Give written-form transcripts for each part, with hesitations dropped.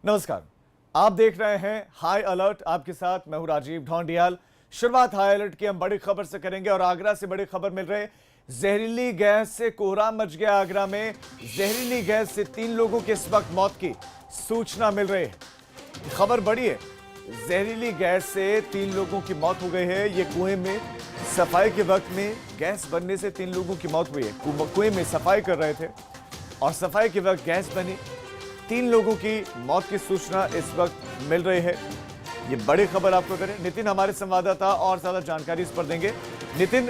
नमस्कार, आप देख रहे हैं हाई अलर्ट। आपके साथ मैं हूं राजीव ढोंडियाल। शुरुआत हाई अलर्ट की हम बड़ी खबर से करेंगे और आगरा से बड़ी खबर मिल रही। जहरीली गैस से कोहराम मच गया आगरा में। जहरीली गैस से 3 लोगों की इस वक्त मौत की सूचना मिल रही है। खबर बड़ी है, जहरीली गैस से 3 लोगों की मौत हो गई है। ये कुएं में सफाई के वक्त में गैस बनने से 3 लोगों की मौत हुई है। कुएं में सफाई कर रहे थे और सफाई के वक्त गैस बनी, 3 लोगों की मौत की सूचना इस वक्त मिल रही है। ये बड़ी खबर आपको करें। नितिन हमारे संवाददाता और ज्यादा जानकारी इस पर देंगे। नितिन,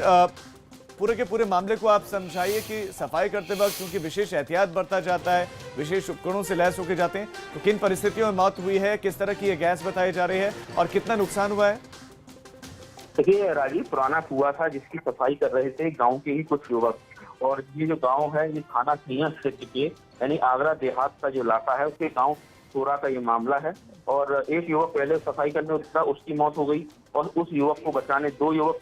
पूरे के पूरे मामले को आप समझाइए कि सफाई करते वक्त क्योंकि विशेष एहतियात बरता जाता है, विशेष उपकरणों से लैस होकर जाते हैं, तो किन परिस्थितियों में मौत हुई है, किस तरह की ये गैस बताई जा रही है और कितना नुकसान हुआ है? देखिए राजीव, पुराना कुआं था जिसकी सफाई कर रहे थे गांव के ही कुछ युवक। और ये जो गांव है ये थाना सिंह क्षेत्र के यानी आगरा देहात का जो इलाका है उसके गांव सोरा का ये मामला है। और एक युवक पहले सफाई करने उतरा, उसकी मौत हो गई और उस युवक को बचाने 2 युवक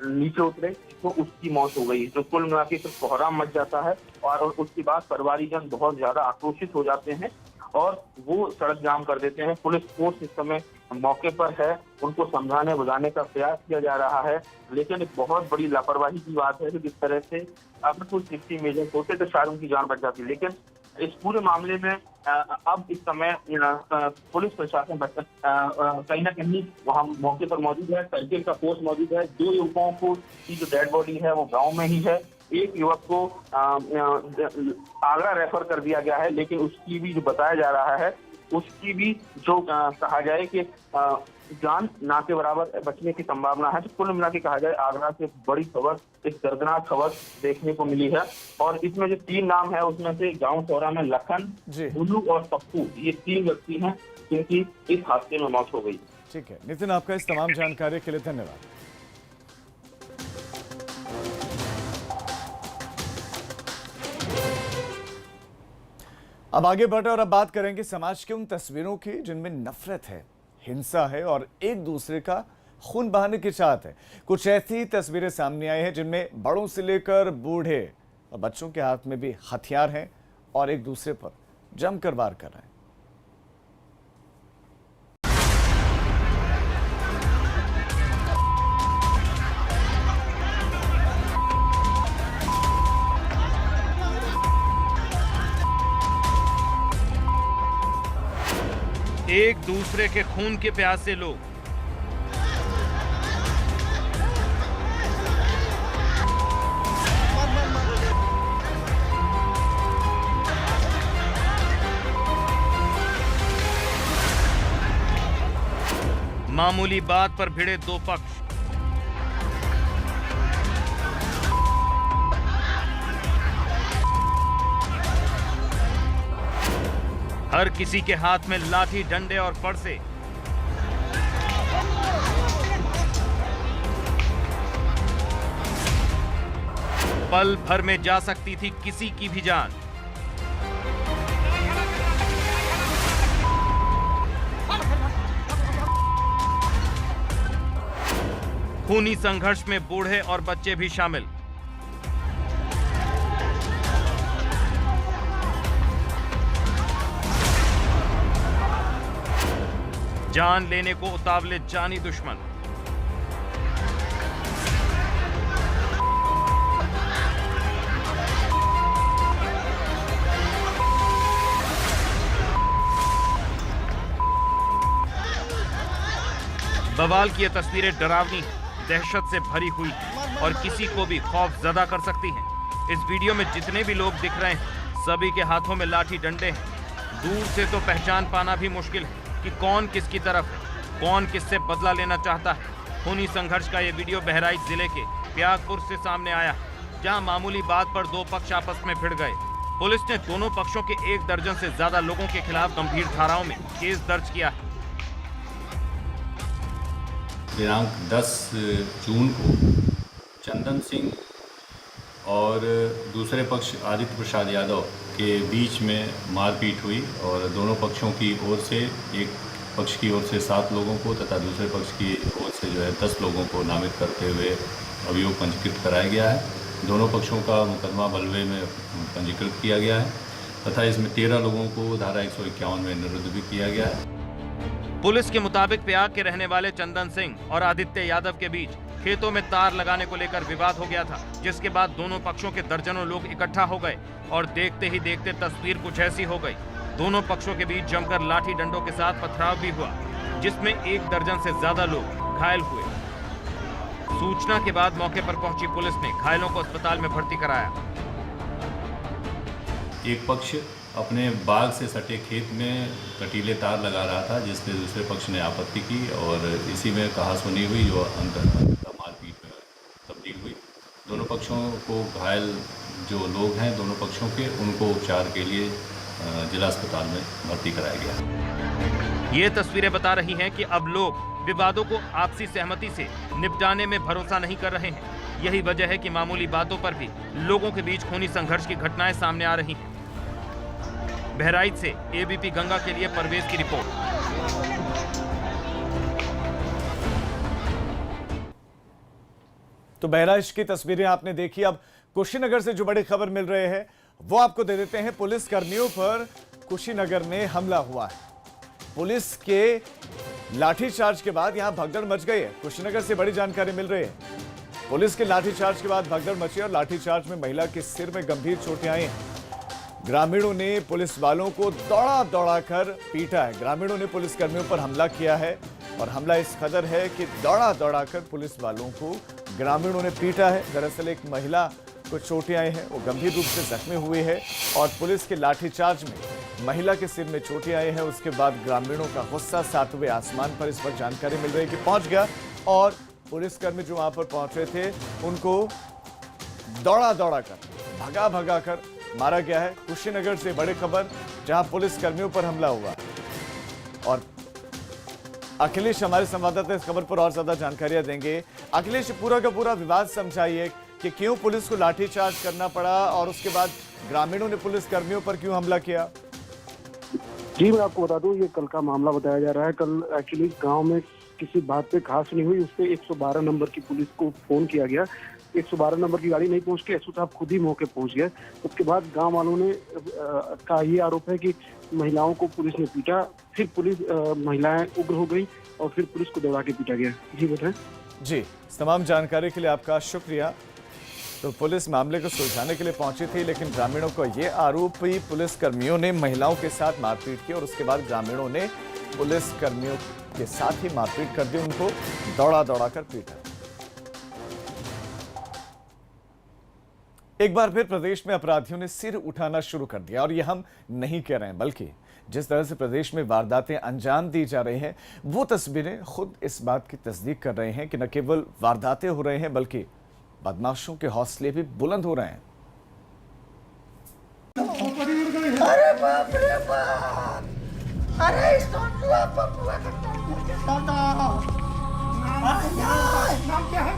नीचे उतरे तो उसकी मौत हो गई। तो कुल मिला के कोहराम मच जाता है और उसके बाद परिवारीजन बहुत ज्यादा आक्रोशित हो जाते हैं और वो सड़क जाम कर देते हैं। पुलिस फोर्स इस समय मौके पर है, उनको समझाने बुझाने का प्रयास किया जा रहा है, लेकिन एक बहुत बड़ी लापरवाही की बात है कि जिस तरह से अगर कोई सेफ्टी मेजर होते तो शायद उनकी जान बच जाती। लेकिन इस पूरे मामले में अब इस समय पुलिस प्रशासन कहीं ना कहीं वहाँ मौके पर मौजूद है, सर्किल का फोर्स मौजूद है। 2 युवकों को की जो डेड बॉडी है वो गाँव में ही है। एक युवक को आगरा रेफर कर दिया गया है, लेकिन उसकी भी जो बताया जा रहा है उसकी भी जो कहा जाए कि जान ना के बराबर बचने की संभावना है। तो कुल मिला के कहा जाए आगरा से बड़ी खबर, एक दर्दनाक खबर देखने को मिली है। और इसमें जो 3 नाम है उसमें से गांव सोरा में लखन, बुल्लू और पप्पू, ये 3 व्यक्ति हैं जिनकी इस हादसे में मौत हो गई। ठीक है नितिन, आपका इस तमाम जानकारी के लिए धन्यवाद। अब आगे बढ़े और अब बात करेंगे समाज की उन तस्वीरों की जिनमें नफरत है, हिंसा है और एक दूसरे का खून बहाने की चाहत है। कुछ ऐसी तस्वीरें सामने आई हैं जिनमें बड़ों से लेकर बूढ़े और बच्चों के हाथ में भी हथियार हैं और एक दूसरे पर जमकर वार कर रहे हैं। एक दूसरे के खून के प्यासे लोग मामूली बात पर भिड़े 2 पक्ष। हर किसी के हाथ में लाठी, डंडे और फरसे। पल भर में जा सकती थी किसी की भी जान। खूनी संघर्ष में बूढ़े और बच्चे भी शामिल। जान लेने को उतावले जानी दुश्मन। बवाल की ये तस्वीरें डरावनी, दहशत से भरी हुई और किसी को भी खौफ ज़दा कर सकती हैं। इस वीडियो में जितने भी लोग दिख रहे हैं सभी के हाथों में लाठी डंडे हैं। दूर से तो पहचान पाना भी मुश्किल है कि कौन किसकी तरफ है, कौन किससे बदला लेना चाहता है। खूनी संघर्ष का ये वीडियो बहराइच जिले के त्यागपुर से सामने आया, जहां मामूली बात पर 2 पक्ष आपस में भिड़ गए। पुलिस ने दोनों पक्षों के 1 दर्जन से ज्यादा लोगों के खिलाफ गंभीर धाराओं में केस दर्ज किया है। दिनांक 10 जून को चंदन सिंह और दूसरे पक्ष आदित्य प्रसाद यादव के बीच में मारपीट हुई और दोनों पक्षों की ओर से, एक पक्ष की ओर से 7 लोगों को तथा दूसरे पक्ष की ओर से 10 लोगों को नामित करते हुए अभियोग पंजीकृत कराया गया है। दोनों पक्षों का मुकदमा बलवे में पंजीकृत किया गया है तथा इसमें 13 लोगों को धारा 151 में निरुद्ध भी किया गया है। पुलिस के मुताबिक प्रयाग के रहने वाले चंदन सिंह और आदित्य यादव के बीच खेतों में तार लगाने को लेकर विवाद हो गया था, जिसके बाद दोनों पक्षों के दर्जनों लोग इकट्ठा हो गए और देखते ही देखते तस्वीर कुछ ऐसी हो गई। दोनों पक्षों के बीच जमकर लाठी डंडों के साथ पथराव भी हुआ, जिसमें 1 दर्जन से ज्यादा लोग घायल हुए। सूचना के बाद मौके पर पहुंची पुलिस ने घायलों को अस्पताल में भर्ती कराया। एक पक्ष अपने बाग से सटे खेत में कटीले तार लगा रहा था, जिस पे दूसरे पक्ष ने आपत्ति की और इसी में कहासुनी हुई, जो अंततः मारपीट में तब्दील हुई। दोनों पक्षों को घायल जो लोग हैं दोनों पक्षों के, उनको उपचार के लिए जिला अस्पताल में भर्ती कराया गया। ये तस्वीरें बता रही हैं कि अब लोग विवादों को आपसी सहमति से निपटाने में भरोसा नहीं कर रहे हैं। यही वजह है कि मामूली बातों पर भी लोगों के बीच खूनी संघर्ष की घटनाएं सामने आ रही हैं। बहराइच से एबीपी गंगा के लिए परवेज की रिपोर्ट। तो बहराइच की तस्वीरें आपने देखी। अब कुशीनगर से जो बड़ी खबर मिल रहे हैं वो आपको दे देते हैं। पुलिस कर्मियों पर कुशीनगर में हमला हुआ है। पुलिस के लाठीचार्ज के बाद यहां भगदड़ मच गई है। कुशीनगर से बड़ी जानकारी मिल रही है। पुलिस के लाठीचार्ज के बाद भगदड़ मची और लाठीचार्ज में महिला के सिर में गंभीर चोटें आई हैं। ग्रामीणों ने पुलिस वालों को दौड़ा कर पीटा है। ग्रामीणों ने पुलिस कर्मियों पर हमला किया है और हमला इस कदर है कि दौड़ा कर पुलिस वालों को ग्रामीणों ने पीटा है। दरअसल एक महिला को चोटें आई हैं, वो गंभीर रूप से जख्मी हुई है और पुलिस के लाठीचार्ज में महिला के सिर में चोटें आई हैं। उसके बाद ग्रामीणों का गुस्सा 7वें आसमान पर इस वक्त जानकारी मिल रही है कि पहुंच गया और पुलिसकर्मी जो वहां पर पहुंचे थे उनको दौड़ा कर भगा कर मारा गया है। कुशीनगर से बड़ी खबर, जहां पुलिस कर्मियों पर हमला हुआ और अखिलेश हमारे संवाददाता इस खबर पर और ज्यादा जानकारियां देंगे। अखिलेश, पूरा का पूरा विवाद समझाइए कि क्यों पुलिस को लाठीचार्ज करना पड़ा और उसके बाद ग्रामीणों ने पुलिस कर्मियों पर क्यों हमला किया। जी मैं आपको बता दूं, ये कल का मामला बताया जा रहा है। कल एक्चुअली गांव में किसी बात पे खास नहीं हुई, उस पर 112 नंबर की पुलिस को फोन किया गया। 112 नंबर की गाड़ी नहीं पहुंच के एसओ साहब खुद ही मौके पहुंच गए। उसके बाद गांव वालों ने का ये आरोप है कि महिलाओं को पुलिस ने पीटा, फिर पुलिस महिलाएं उग्र हो गई और फिर पुलिस को दौड़ा के पीटा गया। जी बताएं। जी, तमाम जानकारी के लिए आपका शुक्रिया। तो पुलिस मामले को सुलझाने के लिए पहुंची थी, लेकिन ग्रामीणों को ये आरोप ही पुलिस कर्मियों ने महिलाओं के साथ मारपीट की और उसके बाद ग्रामीणों ने पुलिस कर्मियों के साथ ही मारपीट कर दी, उनको दौड़ा कर पीटा। एक बार फिर प्रदेश में अपराधियों ने सिर उठाना शुरू कर दिया और ये हम नहीं कह रहे हैं, बल्कि जिस तरह से प्रदेश में वारदातें अंजाम दी जा रही हैं वो तस्वीरें खुद इस बात की तस्दीक कर रहे हैं कि न केवल वारदातें हो रहे हैं बल्कि बदमाशों के हौसले भी बुलंद हो रहे हैं। अरे बाप रे बाप! अरे इसको नाम क्या है?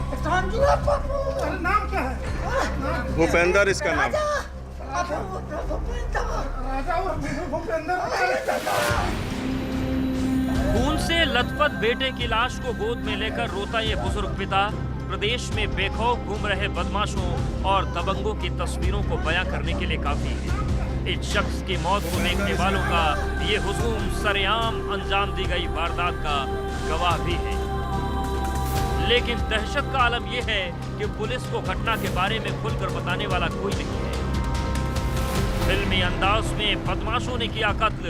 भूपेंद्र इसका नाम। खून से लथपथ बेटे की लाश को गोद में लेकर रोता ये बुजुर्ग पिता प्रदेश में बेखौफ घूम रहे बदमाशों और दबंगों की तस्वीरों को बयां करने के लिए काफी है। इस शख्स की मौत को देखने वालों का ये हुजूम सरेआम अंजाम दी गई वारदात का गवाह भी है। लेकिन दहशत का आलम यह है कि पुलिस को घटना के बारे में खुलकर बताने वाला कोई नहीं है। फिल्मी अंदाज में बदमाशों ने किया कत्ल,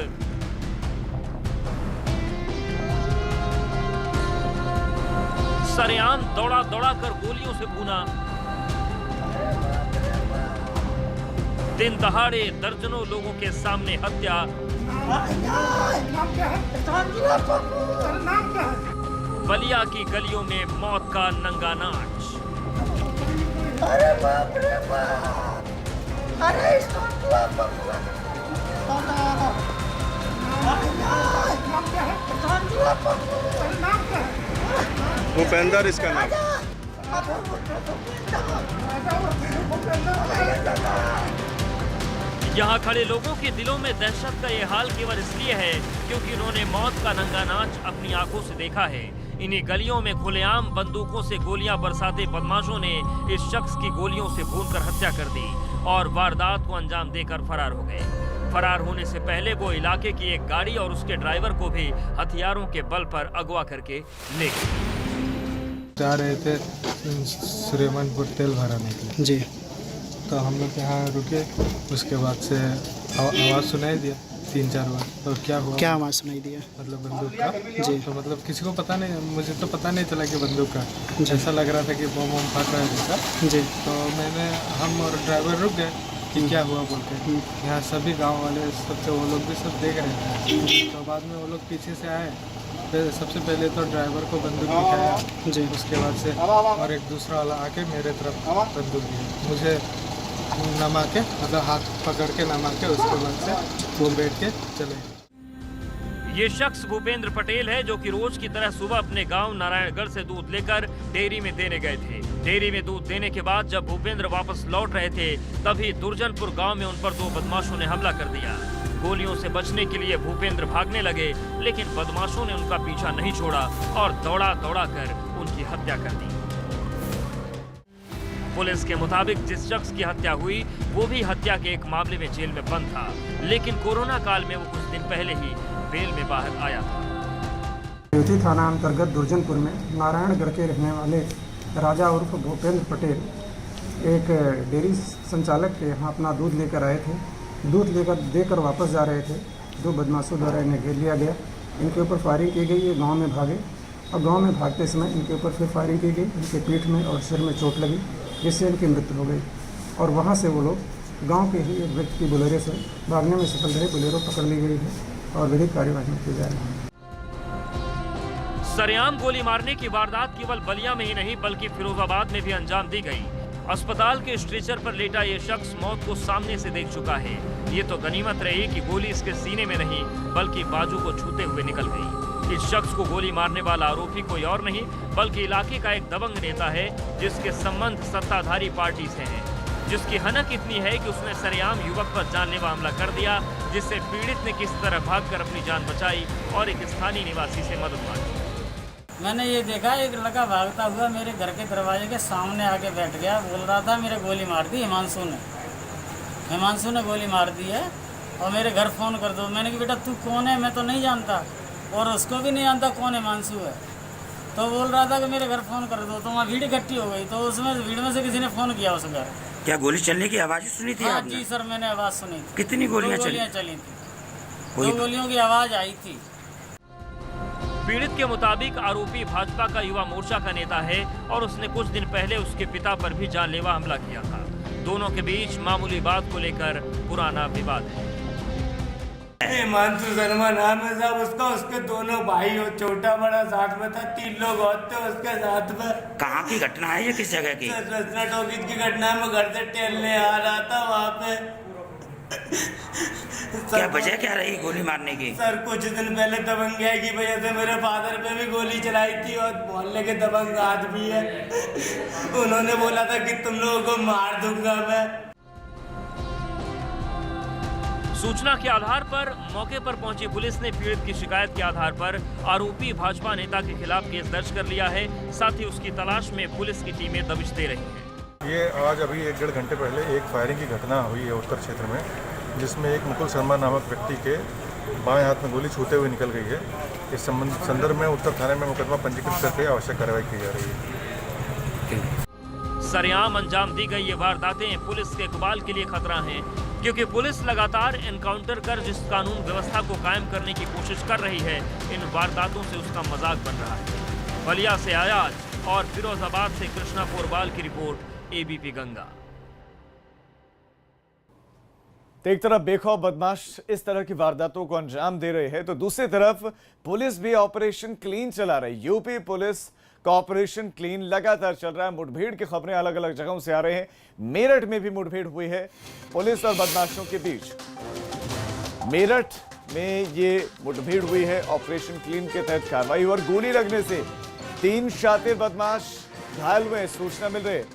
सरेआम दौड़ा कर गोलियों से भूना, दिन दहाड़े दर्जनों लोगों के सामने हत्या, बलिया की गलियों में मौत का नंगा नाच। अरे बाप रे बाप! अरे इसको भूपेंद्र इसका नाम। यहाँ खड़े लोगों के दिलों में दहशत का ये हाल केवल इसलिए है क्योंकि उन्होंने मौत का नंगा नाच अपनी आंखों से देखा है। इन्हीं गलियों में खुलेआम बंदूकों से गोलियां बरसाते बदमाशों ने इस शख्स की गोलियों से भूनकर हत्या कर दी और वारदात को अंजाम देकर फरार हो गए। फरार होने से पहले वो इलाके की एक गाड़ी और उसके ड्राइवर को भी हथियारों के बल पर अगवा करके ले गए। जा रहे थे सुरेमनपुर तेल भराने के लिए जी। तो हम लोग यहाँ रुके, उसके बाद से आवाज़ सुनाई दिया 3-4 बार। तो क्या हुआ? क्या आवाज़ सुनाई दिया? मतलब बंदूक का। जी। तो मतलब किसी को पता नहीं, मुझे तो पता नहीं चला कि बंदूक का। ऐसा लग रहा था कि बम वम फट रहा है जैसा। जी। तो हम और ड्राइवर रुक गए कि क्या हुआ बोल के। यहाँ सभी गांव वाले सबसे वो लोग भी सब देख रहे थे। तो बाद में वो लोग पीछे से आए। सबसे पहले तो ड्राइवर को बंदूक दिखाया जी। उसके बाद से और एक दूसरा वाला आके मेरे तरफ बंदूक दिया, मुझे नमा के मतलब हाथ पकड़ के नमा के, उसके बाद से वो बैठ के चले। ये शख्स भूपेंद्र पटेल है, जो कि रोज की तरह सुबह अपने गांव नारायणगढ़ से दूध लेकर डेयरी में देने गए थे। डेयरी में दूध देने के बाद जब भूपेंद्र वापस लौट रहे थे, तभी दुर्जनपुर गांव में उन पर 2 बदमाशों ने हमला कर दिया। गोलियों से बचने के लिए भूपेंद्र भागने लगे, लेकिन बदमाशों ने उनका पीछा नहीं छोड़ा और दौड़ा कर उनकी हत्या कर दी। पुलिस के मुताबिक जिस शख्स की हत्या हुई वो भी हत्या के एक मामले में जेल में बंद था, लेकिन कोरोना काल में वो कुछ दिन पहले ही बेल में बाहर आया था। अयोध्या थाना अंतर्गत दुर्जनपुर में नारायणगढ़ के रहने वाले राजा उर्फ भूपेंद्र पटेल एक डेयरी संचालक के यहाँ अपना दूध लेकर आए थे। दूध देकर वापस जा रहे थे। 2 बदमाशों द्वारा इन्हें घेर लिया गया। इनके ऊपर फायरिंग की गई। ये गाँव में भागे और गाँव में भागते समय इनके ऊपर फिर फायरिंग की गई। इनके पीठ में और सिर में चोट लगी, जिससे इनकी मृत्यु हो गई। और वहाँ से वो लोग गांव के ही एक व्यक्ति की बोलेरो से भागने में सफल रहे। बोलेरो पकड़ ली गई है और विधिक कार्यवाही की जा रही है। सरेआम गोली मारने की वारदात केवल बलिया में ही नहीं बल्कि फिरोजाबाद में भी अंजाम दी गई। अस्पताल के स्ट्रेचर पर लेटा ये शख्स मौत को सामने से देख चुका है। ये तो गनीमत रही कि गोली इसके सीने में नहीं बल्कि बाजू को छूते हुए निकल गई। इस शख्स को गोली मारने वाला आरोपी कोई और नहीं बल्कि इलाके का एक दबंग नेता है, जिसके संबंध सत्ताधारी पार्टी से हैं, जिसकी हनक इतनी है कि उसने सरेआम युवक पर जानलेवा हमला कर दिया, जिससे पीड़ित ने किस तरह भागकर अपनी जान बचाई और एक स्थानीय निवासी से मदद मांगी। मैंने ये देखा एक लड़का भागता हुआ मेरे घर के दरवाजे के सामने आके बैठ गया। बोल रहा था मेरे गोली मार दी हिमांशु ने गोली मार दी है और मेरे घर फ़ोन कर दो। मैंने कहा बेटा तू कौन है? मैं तो नहीं जानता और उसको भी नहीं जानता कौन हिमांशु है। तो बोल रहा था कि मेरे घर फ़ोन कर दो। तो वहाँ भीड़ इकट्ठी हो गई, तो उसमें भीड़ में से किसी ने फ़ोन किया उस घर। क्या गोली चलने की आवाज़ सुनी थी? हाँ जी सर, मैंने आवाज़ सुनी थी। कितनी गोलियाँ चली थी? 2 गोलियों की आवाज़ आई थी। पीड़ित के मुताबिक आरोपी भाजपा का युवा मोर्चा का नेता है और उसने कुछ दिन पहले उसके पिता पर भी जानलेवा हमला किया था। दोनों के बीच मामूली बात को लेकर पुराना विवाद है। हिमांशु शर्मा नाम है साहब उसका। उसके दोनों भाई और छोटा बड़ा साथ में था। 3 लोग और थे उसके साथ में। कहाँ की घटना है ये? किस जगह की? रचना टॉकीज की घटना में घर से टहलने आ रहा था वहाँ पे। क्या वजह क्या रही गोली मारने की? सर कुछ दिन पहले दबंगियाई की वजह से मेरे फादर पे भी गोली चलाई थी और मोहल्ले के दबंग आदमी है, उन्होंने बोला था कि तुम लोगों को मार दूंगा मैं। सूचना के आधार पर मौके पर पहुंची पुलिस ने पीड़ित की शिकायत के आधार पर आरोपी भाजपा नेता के खिलाफ केस दर्ज कर लिया है। साथ ही उसकी तलाश में पुलिस की टीमें दबिश दे रही हैं। ये आज अभी 1-1.5 घंटे पहले एक फायरिंग की घटना हुई है उत्तर क्षेत्र में, जिसमें एक मुकुल शर्मा नामक व्यक्ति के बाएं हाथ में गोली छूते हुए निकल गई है। इस संदर्भ में उत्तर थाने में मुकदमा पंजीकृत करके आवश्यक कार्रवाई की जा रही है। सरेआम अंजाम दी गई ये वारदातें पुलिस के इकबाल के लिए खतरा हैं, क्योंकि पुलिस लगातार एनकाउंटर कर जिस कानून व्यवस्था को कायम करने की कोशिश कर रही है, इन वारदातों से उसका मजाक बन रहा है। बलिया से आयाज और फिरोजाबाद से कृष्णा पोरबाल की रिपोर्ट, एबीपी गंगा। तो एक तरफ बेखौफ बदमाश इस तरह की वारदातों को अंजाम दे रहे हैं, तो दूसरी तरफ पुलिस भी ऑपरेशन क्लीन चला रही। यूपी पुलिस का ऑपरेशन क्लीन लगातार चल रहा है। मुठभेड़ की खबरें अलग अलग जगहों से आ रहे हैं। मेरठ में भी मुठभेड़ हुई है पुलिस और बदमाशों के बीच। मेरठ में ये मुठभेड़ हुई है। ऑपरेशन क्लीन के तहत कार्रवाई और गोली लगने से 3 शातिर बदमाश घायल हुए, सूचना मिल रही है।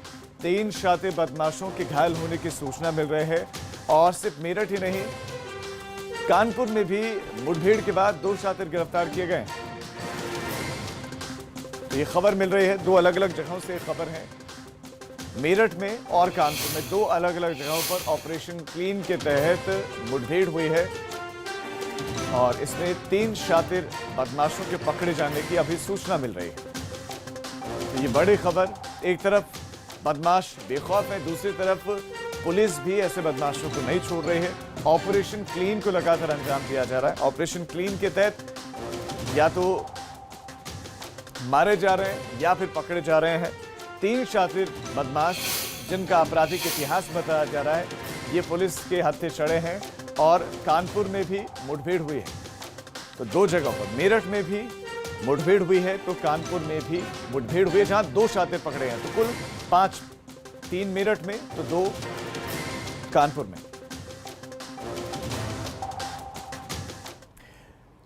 3 शातिर बदमाशों के घायल होने की सूचना मिल रही है। और सिर्फ मेरठ ही नहीं, कानपुर में भी मुठभेड़ के बाद 2 शातिर गिरफ्तार किए गए। ये खबर मिल रही है, 2 अलग अलग जगहों से खबर है। मेरठ में और कानपुर में 2 अलग अलग जगहों पर ऑपरेशन क्लीन के तहत मुठभेड़ हुई है और इसमें 3 शातिर बदमाशों के पकड़े जाने की अभी सूचना मिल रही है। तो ये बड़ी खबर, एक तरफ बदमाश बेखौफ है, दूसरी तरफ पुलिस भी ऐसे बदमाशों को नहीं छोड़ रही है। ऑपरेशन क्लीन को लगातार अंजाम दिया जा रहा है। ऑपरेशन क्लीन के तहत या तो मारे जा रहे हैं या फिर पकड़े जा रहे हैं 3 शातिर बदमाश जिनका आपराधिक इतिहास बताया जा रहा है। ये पुलिस के हत्थे चढ़े हैं और कानपुर में भी मुठभेड़ हुई है। तो 2 जगहों पर, मेरठ में भी मुठभेड़ हुई है तो कानपुर में भी मुठभेड़ हुई है, जहां 2 शातिर पकड़े हैं। तो कुल 5, 3 मेरठ में तो 2 कानपुर में।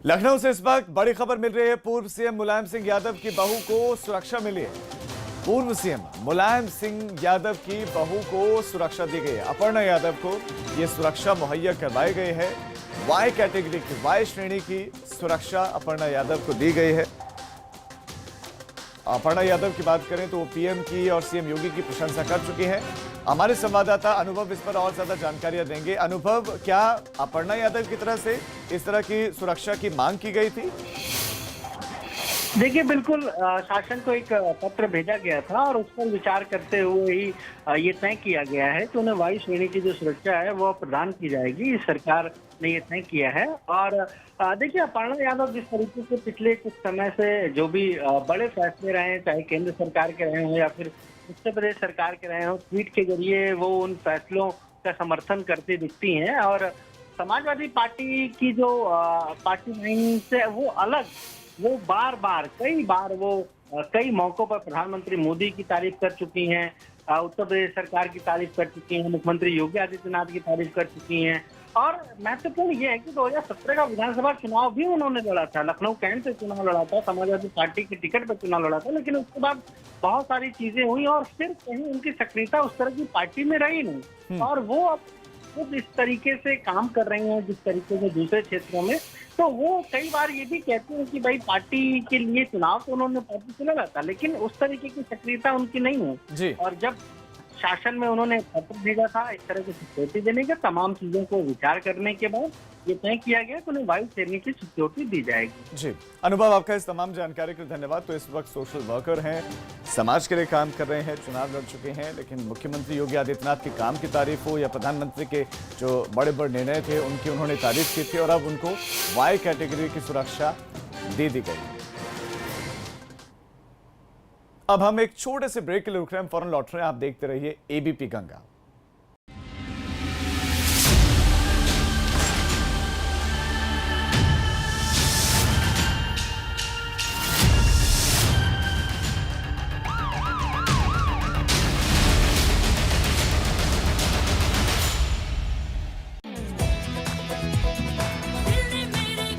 लखनऊ से इस वक्त बड़ी खबर मिल रही है। पूर्व सीएम मुलायम सिंह यादव की बहू को सुरक्षा मिली है। पूर्व सीएम मुलायम सिंह यादव की बहू को सुरक्षा दी गई है। अपर्णा यादव को यह सुरक्षा मुहैया करवाई गई है। वाई कैटेगरी की, वाई श्रेणी की सुरक्षा अपर्णा यादव को दी गई है। अपर्णा यादव की बात करें तो वो पीएम की और सीएम योगी की प्रशंसा कर चुकी हैं। हमारे संवाददाता अनुभव इस पर और ज्यादा जानकारियां देंगे। अनुभव, क्या अपर्णा यादव की तरफ से इस तरह की सुरक्षा की मांग की गई थी? देखिए, बिल्कुल शासन को एक पत्र भेजा गया था और उस पर विचार करते हुए ही ये तय किया गया है कि उन्हें वायु श्रेणी की जो सुरक्षा है वो प्रदान की जाएगी। सरकार ने ये तय किया है। और देखिए, अपर्णा यादव जिस तरीके से पिछले कुछ समय से जो भी बड़े फैसले रहे हैं, चाहे केंद्र सरकार के रहे हों या फिर उत्तर प्रदेश सरकार के रहे हों, ट्वीट के जरिए वो उन फैसलों का समर्थन करती दिखती हैं। और समाजवादी पार्टी की जो पार्टी लाइन से वो अलग, वो कई मौकों पर प्रधानमंत्री मोदी की तारीफ कर चुकी हैं, उत्तर प्रदेश सरकार की तारीफ कर चुकी हैं, मुख्यमंत्री योगी आदित्यनाथ की तारीफ कर चुकी हैं। और महत्वपूर्ण ये है कि 2017 का विधानसभा चुनाव भी उन्होंने लड़ा था, लखनऊ कैंट से चुनाव लड़ा था, समाजवादी पार्टी की टिकट पर चुनाव लड़ा था। लेकिन उसके बाद बहुत सारी चीजें हुई और फिर कहीं उनकी सक्रियता उस तरह की पार्टी में रही नहीं। और वो अब खुद इस तरीके से काम कर रही हैं जिस तरीके से दूसरे क्षेत्रों में। तो वो कई बार ये भी कहते हैं कि भाई पार्टी के लिए चुनाव तो उन्होंने पार्टी से लड़ा था, लेकिन उस तरीके की सक्रियता उनकी नहीं है। और जब शासन में उन्होंने पत्र भेजा था इस तरह की सिक्योरिटी देने का, तमाम चीजों को विचार करने के बाद ये तय किया गया कि उन्हें वायु श्रेणी की सिक्योरिटी दी जाएगी। जी अनुभव, आपका इस तमाम जानकारी के लिए धन्यवाद। तो इस वक्त सोशल वर्कर हैं, समाज के लिए काम कर रहे हैं, चुनाव लड़ चुके हैं, लेकिन मुख्यमंत्री योगी आदित्यनाथ के काम की तारीफ हो या प्रधानमंत्री के जो बड़े बड़े निर्णय थे उनकी उन्होंने तारीफ की थी और अब उनको वाई कैटेगरी की सुरक्षा दे दी गई। अब हम एक छोटे से ब्रेक के लिए रुक रहे हैं, फौरन लौट रहे हैं। आप देखते रहिए एबीपी गंगा।